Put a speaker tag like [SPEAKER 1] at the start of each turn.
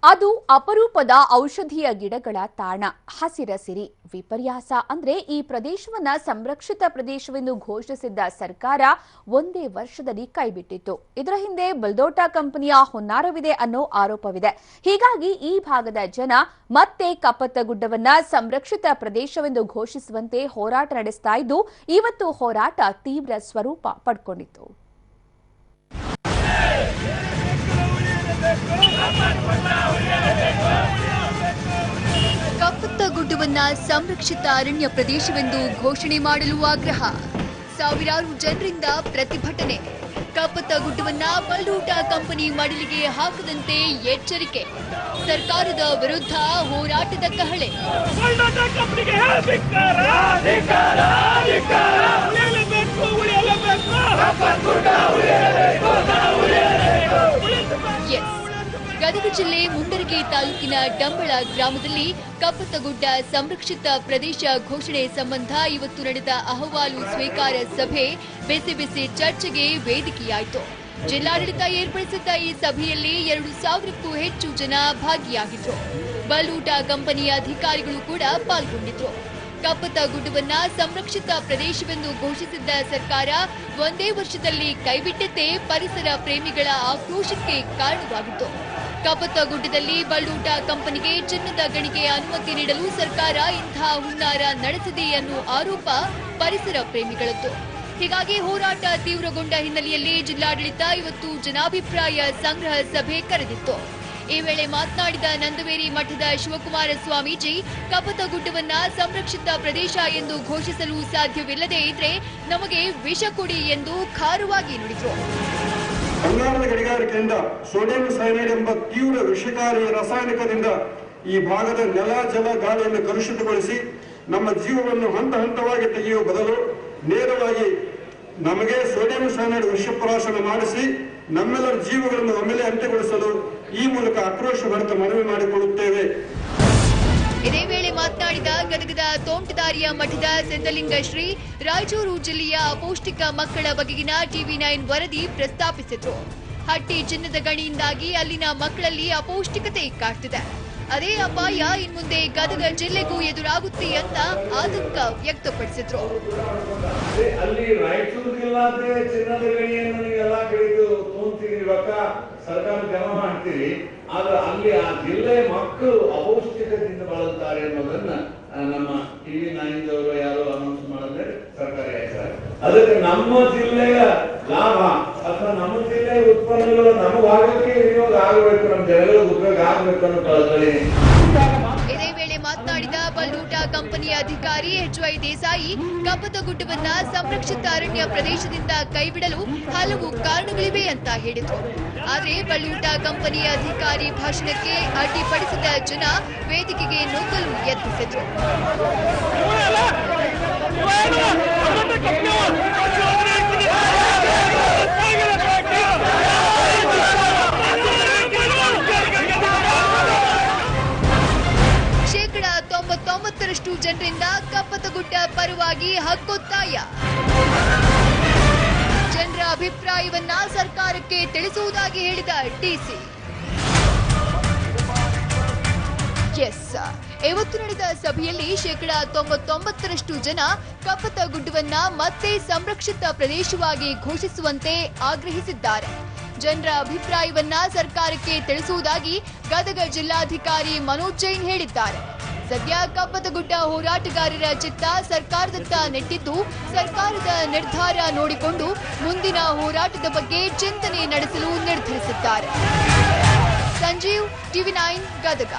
[SPEAKER 1] ಅದು ಅಪರೂಪದ ಔಷಧೀಯ ಗಿಡಗಳ ತಾಣ. ಹಸಿರಸಿರಿ ವಿಪರ್ಯಾಸ ಅಂದ್ರೆ ಈ ಪ್ರದೇಶವನ್ನ ಸಂರಕ್ಷಿತ ಪ್ರದೇಶವೆಂದು ಘೋಷಿಸಿದ್ದ ಸರ್ಕಾರ ಒಂದೇ ವರ್ಷದಲ್ಲಿ ಕೈಬಿಟ್ಟಿತ್ತು. ಇದರ ಹಿಂದೆ ಬಲ್ದೋಟ ಕಂಪನಿಯ ಹುನ್ನಾರವಿದೆ ಅನ್ನೋ ಆರೋಪವಿದೆ. ಹೀಗಾಗಿ ಈ ಭಾಗದ ಜನ ಮತ್ತೆ ಕಪ್ಪತ್ತಗುಡ್ಡವನ್ನ ಸಂರಕ್ಷಿತ ಪ್ರದೇಶವೆಂದು ಘೋಷಿಸುವಂತೆ ಹೋರಾಟ ನಡೆಸ್ತಾ ಇದ್ದು, ಇವತ್ತು ಹೋರಾಟ ತೀವ್ರ ಸ್ವರೂಪ ಪಡ್ಕೊಂಡಿತ್ತು. ಕಪ್ಪತ್ತಗುಡ್ಡವನ್ನ ಸಂರಕ್ಷಿತ ಅರಣ್ಯ ಪ್ರದೇಶವೆಂದು ಘೋಷಣೆ ಮಾಡಲು ಆಗ್ರಹ. ಸಾವಿರಾರು ಜನರಿಂದ ಪ್ರತಿಭಟನೆ. ಕಪ್ಪತ್ತಗುಡ್ಡವನ್ನ ಬಲ್ದೋಟ ಕಂಪನಿ ಮಡಿಲಿಗೆ ಹಾಕದಂತೆ ಎಚ್ಚರಿಕೆ. ಸರ್ಕಾರದ ವಿರುದ್ಧ ಹೋರಾಟದ ಕಹಳೆ. ಗದಗ ಜಿಲ್ಲೆ ಮುಂಡರಗಿ ತಾಲೂಕಿನ ಡಂಬಳ ಗ್ರಾಮದಲ್ಲಿ ಕಪ್ಪತ್ತಗುಡ್ಡ ಸಂರಕ್ಷಿತ ಪ್ರದೇಶ ಘೋಷಣೆ ಸಂಬಂಧ ಇವತ್ತು ನಡೆದ ಅಹವಾಲು ಸ್ವೀಕಾರ ಸಭೆ ಬಿಸಿ ಬಿಸಿ ಚರ್ಚೆಗೆ ವೇದಿಕೆಯಾಯಿತು. ಜಿಲ್ಲಾಡಳಿತ ಏರ್ಪಡಿಸಿದ್ದ ಈ ಸಭೆಯಲ್ಲಿ 2,000ಕ್ಕೂ ಹೆಚ್ಚು ಜನ ಭಾಗಿಯಾಗಿದ್ರು. ಬಲ್ದೋಟ ಕಂಪನಿಯ ಅಧಿಕಾರಿಗಳು ಕೂಡ ಪಾಲ್ಗೊಂಡಿದ್ರು. ಕಪ್ಪತ್ತಗುಡ್ಡವನ್ನ ಸಂರಕ್ಷಿತ ಪ್ರದೇಶವೆಂದು ಘೋಷಿಸಿದ್ದ ಸರ್ಕಾರ ಒಂದೇ ವರ್ಷದಲ್ಲಿ ಕೈಬಿಟ್ಟದ್ದೇ ಪರಿಸರ ಪ್ರೇಮಿಗಳ ಆಕ್ರೋಶಕ್ಕೆ ಕಾರಣವಾಗಿತ್ತು. ಕಪ್ಪತ್ತಗುಡ್ಡದಲ್ಲಿ ಬಲ್ದೋಟ ಕಂಪನಿಗೆ ಚಿನ್ನದ ಗಣಿಗೆ ಅನುಮತಿ ನೀಡಲು ಸರ್ಕಾರ ಇಂತಹ ಹುನ್ನಾರ ನಡೆಸಿದೆ ಅನ್ನೋ ಆರೋಪ ಪರಿಸರ ಪ್ರೇಮಿಗಳದ್ದು. ಹೀಗಾಗಿ ಹೋರಾಟ ತೀವ್ರಗೊಂಡ ಹಿನ್ನೆಲೆಯಲ್ಲಿ ಜಿಲ್ಲಾಡಳಿತ ಇವತ್ತು ಜನಾಭಿಪ್ರಾಯ ಸಂಗ್ರಹ ಸಭೆ ಕರೆದಿತ್ತು. ಈ ವೇಳೆ ಮಾತನಾಡಿದ ನಂದವೇರಿ ಮಠದ ಶಿವಕುಮಾರ ಸ್ವಾಮೀಜಿ, ಕಪ್ಪತ್ತಗುಡ್ಡವನ್ನ ಸಂರಕ್ಷಿತ ಪ್ರದೇಶ ಎಂದು ಘೋಷಿಸಲು ಸಾಧ್ಯವಿಲ್ಲದೇ ಇದ್ರೆ ನಮಗೆ ವಿಷ ಕೊಡಿ ಎಂದು ಖಾರವಾಗಿ ನುಡಿದರು.
[SPEAKER 2] ಬಂಗಾರದ ಗಣಿಗಾರಿಕೆಯಿಂದ ಸೋಡಿಯಂ ಸೈನೈಡ್ ಎಂಬ ತೀವ್ರ ವಿಷಕಾರಿ ರಾಸಾಯನಿಕದಿಂದ ಈ ಭಾಗದ ನೆಲ, ಜಲ, ಗಾಳಿಯನ್ನು ಕಲುಷಿತಗೊಳಿಸಿ ನಮ್ಮ ಜೀವವನ್ನು ಹಂತ ಹಂತವಾಗಿ ತೆಗೆಯುವ ಬದಲು ನೇರವಾಗಿ ನಮಗೆ ಸೋಡಿಯಂ ಸೈನೈಡ್ ವಿಷಪ್ರಾಶನ ಮಾಡಿಸಿ ನಮ್ಮೆಲ್ಲರ ಜೀವಗಳನ್ನು ಒಮ್ಮೆಲೆ ಅಂತ್ಯಗೊಳಿಸಲು ಈ ಮೂಲಕ ಆಕ್ರೋಶ ಹೊರತು ಮನವಿ ಮಾಡಿಕೊಳ್ಳುತ್ತೇವೆ.
[SPEAKER 1] ಇದೇ ವೇಳೆ ಮಾತನಾಡಿದ ಗದಗದ ತೋಂಟದಾರ್ಯ ಮಠದ ಸಿದ್ದಲಿಂಗ ಶ್ರೀ, ರಾಯಚೂರು ಜಿಲ್ಲೆಯ ಅಪೌಷ್ಟಿಕ ಮಕ್ಕಳ ಬಗೆಗಿನ TV9 ವರದಿ ಪ್ರಸ್ತಾಪಿಸಿದ್ರು. ಹಟ್ಟಿ ಚಿನ್ನದ ಗಣಿಯಿಂದಾಗಿ ಅಲ್ಲಿನ ಮಕ್ಕಳಲ್ಲಿ ಅಪೌಷ್ಟಿಕತೆ ಕಾಡ್ತಿದೆ. ಅದೇ ಅಪಾಯ ಇನ್ಮುಂದೆ ಗದಗ ಜಿಲ್ಲೆಗೂ ಎದುರಾಗುತ್ತೆ ಅಂತ ಆತಂಕ ವ್ಯಕ್ತಪಡಿಸಿದ್ರು.
[SPEAKER 3] ಅಲ್ಲಿ ರಾಯಚೂರು ಜಿಲ್ಲಾದ್ರೆ ಚಿನ್ನದ ಗಣಿಯನ್ನು ನೀವೆಲ್ಲ ಕಡಿದು ತೋಂತೀರಿ, ರೊಕ್ಕ ಸರ್ಕಾರ ಜಮಾ ಮಾಡ್ತೀರಿ, ಆದ್ರೆ ಅಲ್ಲಿ ಆ ಜಿಲ್ಲೆ ಮಕ್ಕಳು ಅಪೌಷ್ಟಿಕತೆಯಿಂದ ಬಳಲ್ತಾರೆ ಅನ್ನೋದನ್ನ ನಮ್ಮ TV9 ಯಾರು ಅನೌನ್ಸ್ ಮಾಡಿದ್ರೆ ಸರ್ಕಾರಿ ಆಯ್ತು. ಅದಕ್ಕೆ ನಮ್ಮ ಜಿಲ್ಲೆಯ ಲಾಭ ಅಥವಾ ನಮ್ಮ ಜಿಲ್ಲೆಯ ಉತ್ಪನ್ನಗಳು ನಮ್ಮ ಭಾಗಕ್ಕೆ ವಿನಿಯೋಗ ಆಗಬೇಕು, ನಮ್ಮ ಜನಗಳಿಗೆ ಉಪಯೋಗ ಆಗಬೇಕು ಅನ್ನೋ ಕಳಕಳಿ.
[SPEAKER 1] ಇದೇ ವೇಳೆ ಮಾತನಾಡಿದ ಬಲ್ದೋಟ ಕಂಪನಿಯ ಅಧಿಕಾರಿ HY ದೇಸಾಯಿ, ಕಪ್ಪತ್ತಗುಡ್ಡವನ್ನ ಸಂರಕ್ಷಿತ ಅರಣ್ಯ ಪ್ರದೇಶದಿಂದ ಕೈಬಿಡಲು ಹಲವು ಕಾರಣಗಳಿವೆ ಅಂತ ಹೇಳಿದ್ರು. ಆದರೆ ಬಲ್ದೋಟ ಕಂಪನಿಯ ಅಧಿಕಾರಿ ಭಾಷಣಕ್ಕೆ ಅಡ್ಡಿಪಡಿಸಿದ ಜನ ವೇದಿಕೆಗೆ ನುಗ್ಗಲು ಯತ್ನಿಸಿದ್ರು. ಶೇಕಡಾ 99% ಜನರಿಂದ ಕಪ್ಪತ್ತಗುಡ್ಡ ಪರವಾಗಿ ಹಕ್ಕೊತ್ತಾಯ. ಜನರ ಅಭಿಪ್ರಾಯವನ್ನ ಸರ್ಕಾರಕ್ಕೆ ತಿಳಿಸುವುದಾಗಿ ಹೇಳಿದ DC. ಇವತ್ತು ನಡೆದ ಸಭೆಯಲ್ಲಿ ಶೇಕಡಾ 99% ಜನ ಕಪ್ಪತ್ತಗುಡ್ಡವನ್ನ ಮತ್ತೆ ಸಂರಕ್ಷಿತ ಪ್ರದೇಶವಾಗಿ ಘೋಷಿಸುವಂತೆ ಆಗ್ರಹಿಸಿದ್ದಾರೆ. ಜನರ ಅಭಿಪ್ರಾಯವನ್ನ ಸರ್ಕಾರಕ್ಕೆ ತಿಳಿಸುವುದಾಗಿ ಗದಗ ಜಿಲ್ಲಾಧಿಕಾರಿ ಮನೋಜ್ ಜೈನ್ ಹೇಳಿದ್ದಾರೆ. ಸದ್ಯ ಕಪ್ಪತ್ತಗುಡ್ಡ ಹೋರಾಟಗಾರರ ಚಿತ್ತ ಸರ್ಕಾರದತ್ತ ನೆಟ್ಟಿದ್ದು, ಸರ್ಕಾರದ ನಿರ್ಧಾರ ನೋಡಿಕೊಂಡು ಮುಂದಿನ ಹೋರಾಟದ ಬಗ್ಗೆ ಚಿಂತನೆ ನಡೆಸಲು ನಿರ್ಧರಿಸಿದ್ದಾರೆ. ಸಂಜೀವ್, TV9 ಗದಗ.